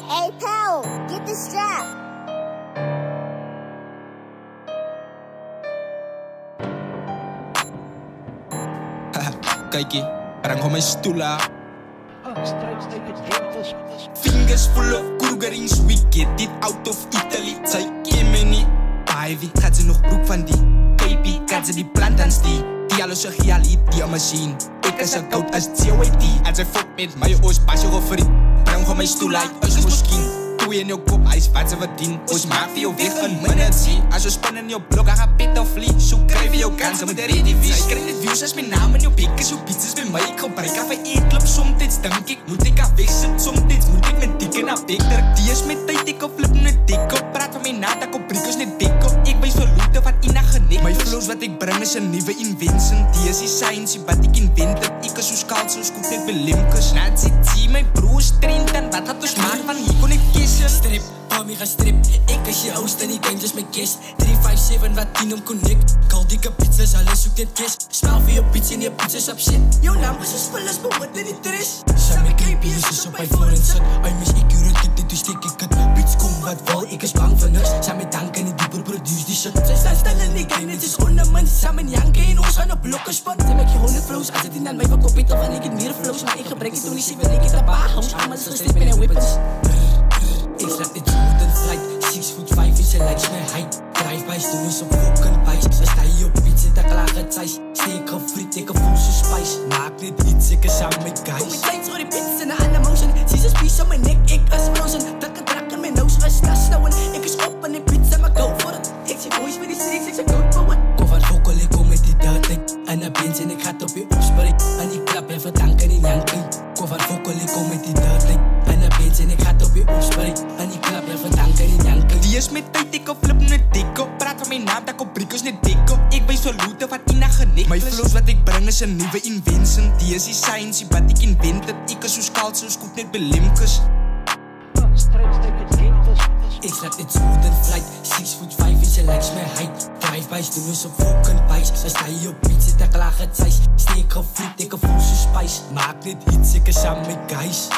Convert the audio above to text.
Hey pal, get the strap. Kijk je, parang ko may stula. Fingers full of Krugerings, we get it out of Italy. Zij kennen niet, Ivy, gaat ze nog broek van die. Baby, gaat ze die plant aan stie. Die alles zeg je al die machine. Ik is zo koud als COAT. Als hij fuck met mij, oos pas je over die. Parang ko may stula, als misschien. Toe in jou kop, ijs wat ze verdien. Ons maak vir jou weg een minutie. Als je spannen in jou blok, dan gaat pit of vlie. Zo krijg je jou kansen met de ready vis. Ik krijg het views als mijn naam in jou pik is. Jou pizzas bij mij, ik gebruik af een eetclub. Somtijds denk ik, moet ik af wegzet. Somtijds moet ik met dikke naar bek. Druk die is met tijd, ik op flip met dik op. Praat van mijn naam, dat ik prikkels net dik op. Ik wees verloeten van in een genik. Mijn flows wat ik breng is een nieuwe invention. Die is die science, wat ik invent heb. Ik is zo skaal, zo scoop net bij limkes. Na het zit, mijn broers traint en wat gaat dus maken van hier kon ik kiezen. Strip, Tommy ga strip. Ik is je host en ik denk dus mijn kist. 357 wat 10 om connect. Kal dikke pizzas, alles zoekt dit kist. Spel voor je pizza en je pizzas op shit. Jouw naam is een spullen, maar wat er niet er is. Samen KP's is op mijn voorhand zit. I miss ik uur en dit dus stik ik het. Beats kom wat vol, ik is bang voor niks. Samen danken en dieper produce die shit. Zij staan stil en ik denk het is ornament. Samen janken en ons gaan op blokken spot. Ze maak je 100 flows, als het in aan mij verkoopt of van ik het meer flows. Maar ik gebruik het toen ik 7 ik het op haar house. Allemaal is gestript met een weapons. Ik slaat dit smooth en flight. 6'5" is je lijkt mijn height. Drive-bys doen is op fucking bijs. Zo sta je op iets, zit daar klaar het zijs. Steek gefriet, ik voel zo spice. Maak niet iets, ik is aan mijn guys. Kom met tijd voor die pits en aan de motion. Zie ze spies op mijn nek, ik is frozen. Takken drak in mijn nose, is dat snauwen. Ik is op en ik pizza, maar go voor het. Ik zie boys met die streets, ik zeg go for it. Kom van vocal, ik kom met die dirty. En de beens en ik ga op je opspreek. En die klap even danken in janken. Kom van vocal, ik kom met die dirty. En de beens en ik ga op je opspreek. En die klap even danken in janken. Die is met tijd, ik op flip net dik op. Praat van mijn naam, dat ik op prikkels net dik op. Ik wees verloeten wat in een genik. Mijn flows wat ik breng is een nieuwe invention. Die is die science, wat ik invent heb. Ik is zo skaal, zo scoop net bij limkes. Ik slaat dit smooth en flight. 6'5" is je lijkt mijn height. Drive-bys doen is op fucking bijs. Zo sta je op iets, zit daar klaar het zijs. Steek gefriet, ik voel zo spice. Maak niet iets, ik is aan mijn guys.